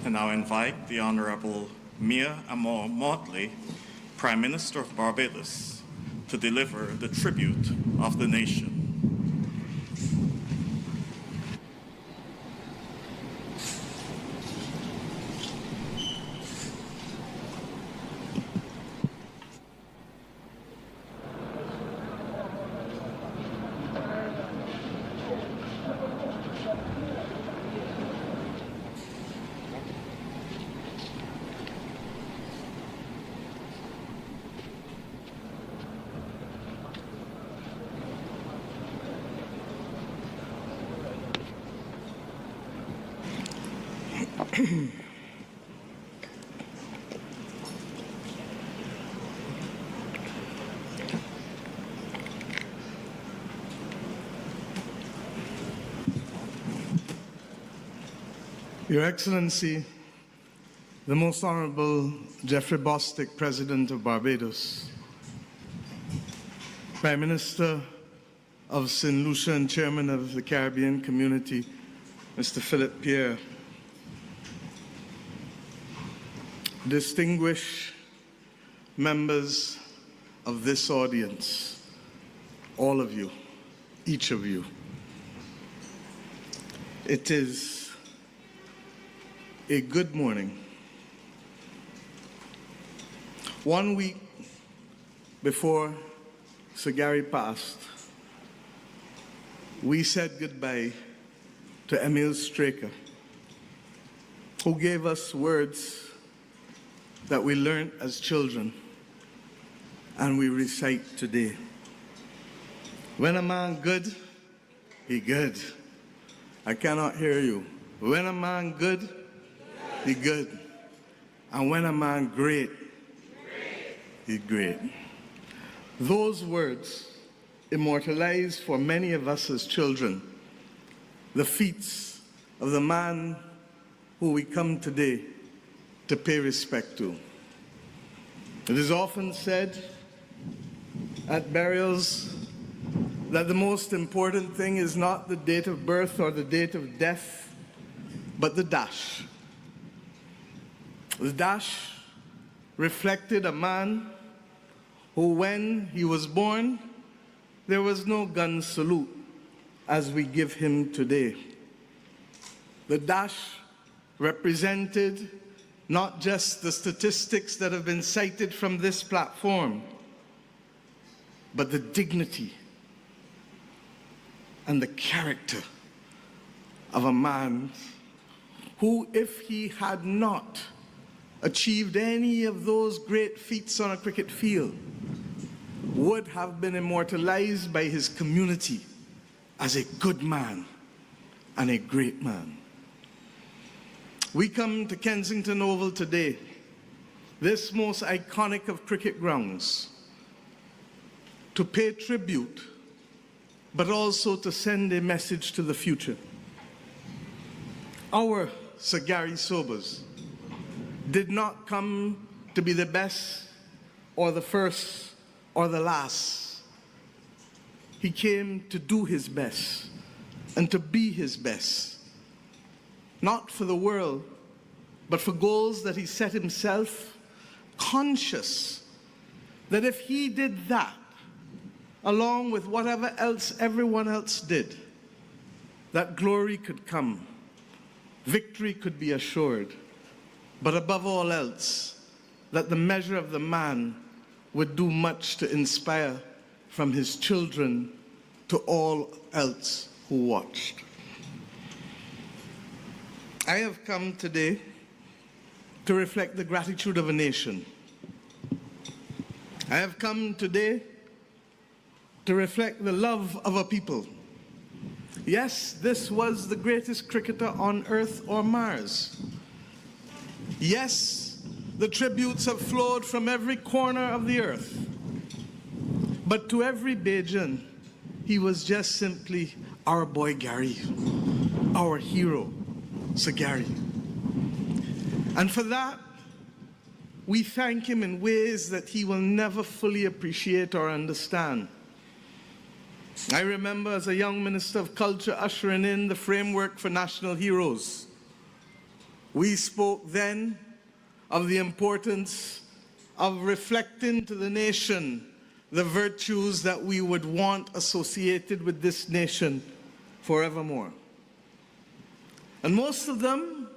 I now invite the Honourable Mia Amor Mottley, Prime Minister of Barbados, to deliver the tribute of the nation. Your Excellency, the Most Honorable Jeffrey Bostic, President of Barbados, Prime Minister of St. Lucia and Chairman of the Caribbean Community, Mr. Philip Pierre, distinguished members of this audience, all of you, each of you, it is a good morning. 1 week before Sir Gary passed, we said goodbye to Emil Straker, who gave us words that we learned as children and we recite today. When a man good, he good. I cannot hear you. When a man good, he good. And when a man great, he great. Those words immortalize for many of us as children the feats of the man who we come today to pay respect to. It is often said at burials that the most important thing is not the date of birth or the date of death, but the dash. The dash reflected a man who, when he was born, there was no gun salute as we give him today. The dash represented not just the statistics that have been cited from this platform, but the dignity and the character of a man who, if he had not achieved any of those great feats on a cricket field, would have been immortalized by his community as a good man and a great man. We come to Kensington Oval today, this most iconic of cricket grounds, to pay tribute, but also to send a message to the future. Our Sir Gary Sobers did not come to be the best or the first or the last. He came to do his best and to be his best, not for the world, but for goals that he set himself, conscious that if he did that, along with whatever else everyone else did, that glory could come, victory could be assured, but above all else, that the measure of the man would do much to inspire from his children to all else who watched. I have come today to reflect the gratitude of a nation. I have come today to reflect the love of a people. Yes, this was the greatest cricketer on Earth or Mars. Yes, the tributes have flowed from every corner of the earth. But to every Bajan, he was just simply our boy Gary, our hero, Sir Gary. And for that, we thank him in ways that he will never fully appreciate or understand. I remember as a young Minister of Culture ushering in the framework for national heroes. We spoke then of the importance of reflecting to the nation the virtues that we would want associated with this nation forevermore. And most of them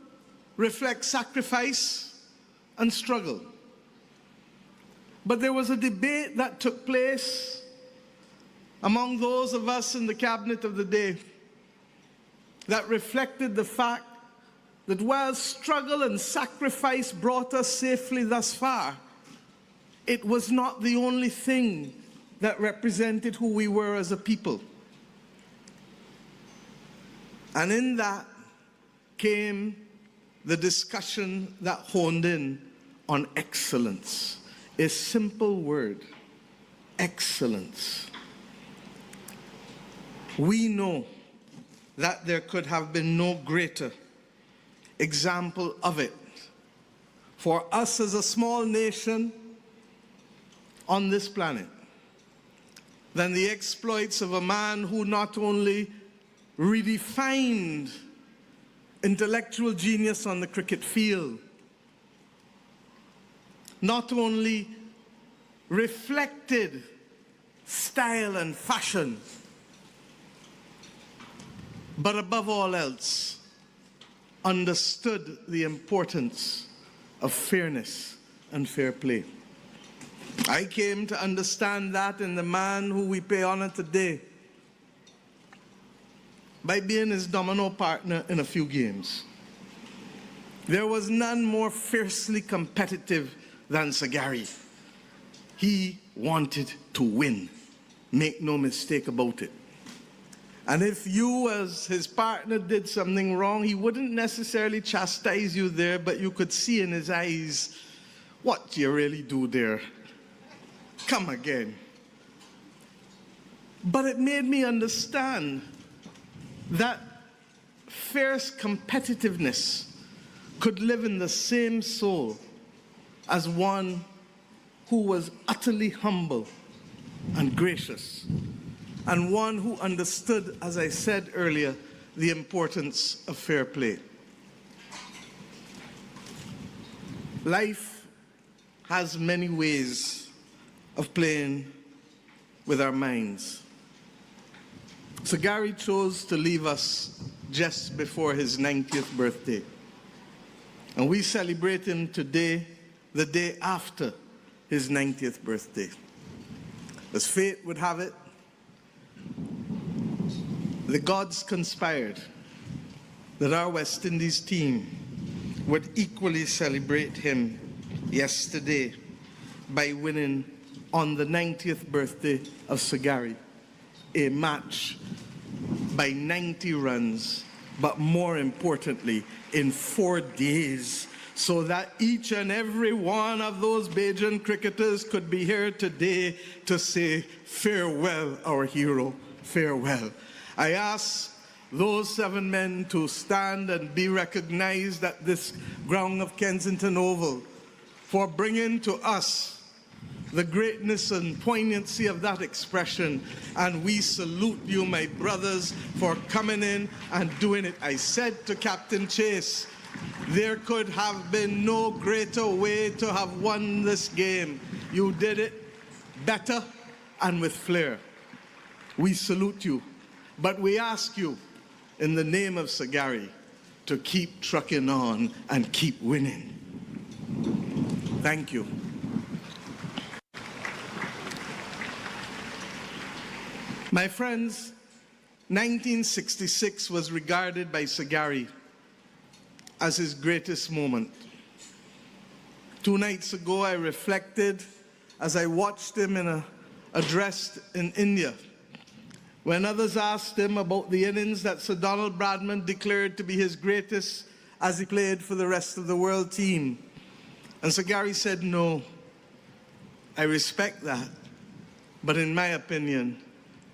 reflect sacrifice and struggle. But there was a debate that took place among those of us in the cabinet of the day that reflected the fact that while struggle and sacrifice brought us safely thus far, it was not the only thing that represented who we were as a people. And in that came the discussion that honed in on excellence. A simple word, excellence. We know that there could have been no greater example of it for us as a small nation on this planet than the exploits of a man who not only redefined intellectual genius on the cricket field, not only reflected style and fashion, but above all else, understood the importance of fairness and fair play. I came to understand that in the man who we pay honor today by being his domino partner in a few games. There was none more fiercely competitive than Sir Gary. He wanted to win. Make no mistake about it. And if you, as his partner, did something wrong, he wouldn't necessarily chastise you there, but you could see in his eyes, what do you really do there? Come again. But it made me understand that fierce competitiveness could live in the same soul as one who was utterly humble and gracious, and one who understood, as I said earlier, the importance of fair play. Life has many ways of playing with our minds. Sir Gary chose to leave us just before his 90th birthday. And we celebrate him today, the day after his 90th birthday. As fate would have it, the gods conspired that our West Indies team would equally celebrate him yesterday by winning on the 90th birthday of Sir Gary a match by 90 runs, but more importantly, in 4 days, so that each and every one of those Bajan cricketers could be here today to say, farewell, our hero, farewell. I ask those 7 men to stand and be recognized at this ground of Kensington Oval for bringing to us the greatness and poignancy of that expression. And we salute you, my brothers, for coming in and doing it. I said to Captain Chase, there could have been no greater way to have won this game. You did it better and with flair. We salute you, but we ask you, in the name of Sir Gary, to keep trucking on and keep winning. Thank you. My friends, 1966 was regarded by Sir Gary as his greatest moment. 2 nights ago, I reflected as I watched him in an address in India, when others asked him about the innings that Sir Donald Bradman declared to be his greatest as he played for the rest of the world team. And Sir Gary said, no, I respect that, but in my opinion,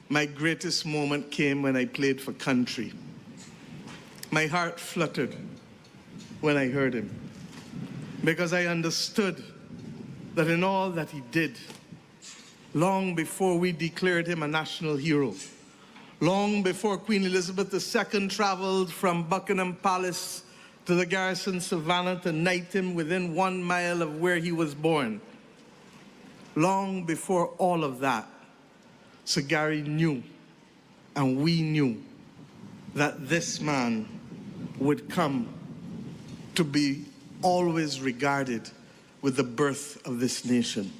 my greatest moment came when I played for country. My heart fluttered when I heard him, because I understood that in all that he did, long before we declared him a national hero, long before Queen Elizabeth II traveled from Buckingham Palace to the garrison Savannah to knight him within 1 mile of where he was born. Long before all of that, Sir Gary knew, and we knew, that this man would come to be always regarded with the birth of this nation.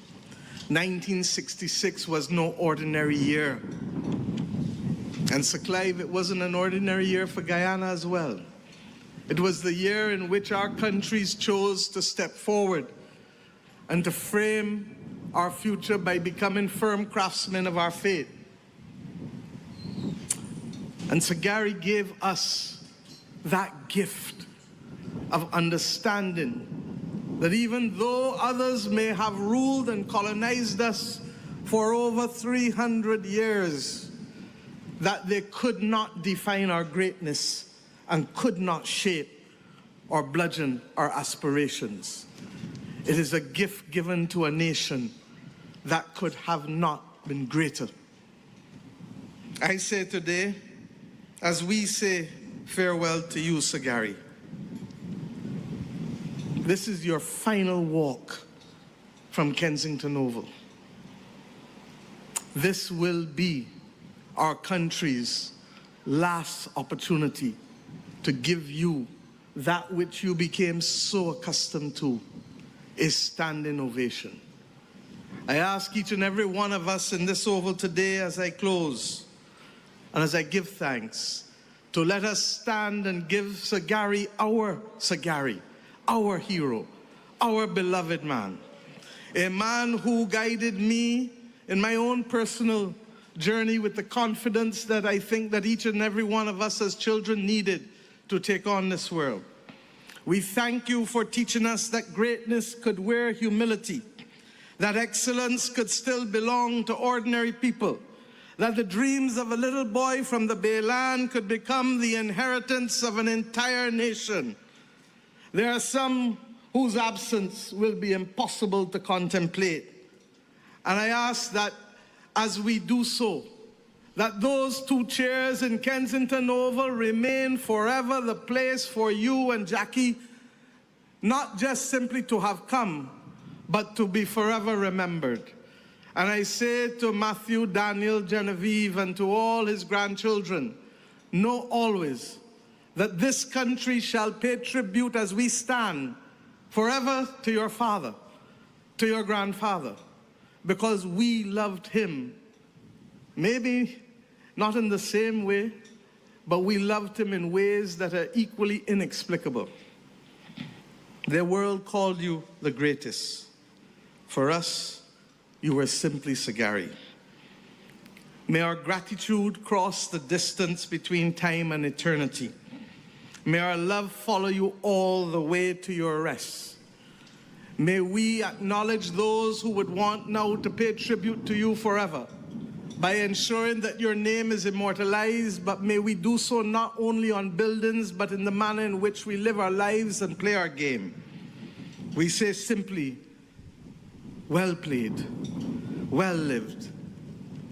1966 was no ordinary year. And Sir Clive, it wasn't an ordinary year for Guyana as well. It was the year in which our countries chose to step forward and to frame our future by becoming firm craftsmen of our fate. And Sir Gary gave us that gift of understanding that even though others may have ruled and colonized us for over 300 years, that they could not define our greatness and could not shape or bludgeon our aspirations. It is a gift given to a nation that could have not been greater. I say today, as we say farewell to you, Sir Gary, this is your final walk from Kensington Oval. This will be our country's last opportunity to give you that which you became so accustomed to, a standing ovation. I ask each and every one of us in this Oval today, as I close and as I give thanks, to let us stand and give Sir Gary, our hero, our beloved man, a man who guided me in my own personal journey with the confidence that I think that each and every one of us as children needed to take on this world. We thank you for teaching us that greatness could wear humility, that excellence could still belong to ordinary people, that the dreams of a little boy from the Bayland could become the inheritance of an entire nation. There are some whose absence will be impossible to contemplate. And I ask that as we do so, that those 2 chairs in Kensington Oval remain forever the place for you and Jackie, not just simply to have come, but to be forever remembered. And I say to Matthew, Daniel, Genevieve, and to all his grandchildren, know always that this country shall pay tribute as we stand forever to your father, to your grandfather, because we loved him. Maybe not in the same way, but we loved him in ways that are equally inexplicable. The world called you the greatest. For us, you were simply Sir Gary. May our gratitude cross the distance between time and eternity. May our love follow you all the way to your rest. May we acknowledge those who would want now to pay tribute to you forever by ensuring that your name is immortalized, but may we do so not only on buildings, but in the manner in which we live our lives and play our game. We say simply, well played, well lived,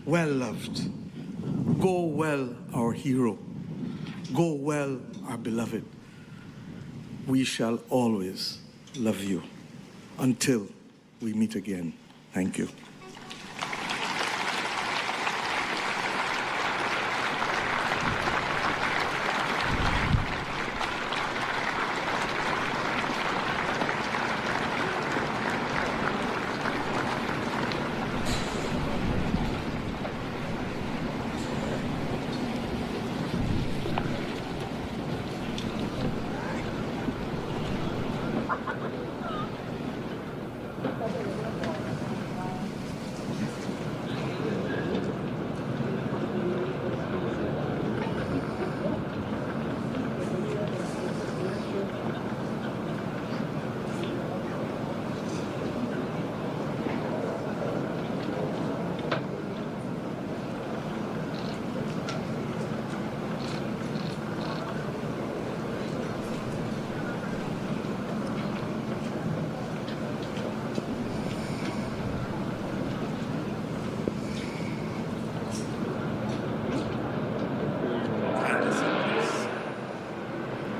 well loved. Go well, our hero. Go well, our beloved. We shall always love you until we meet again. Thank you.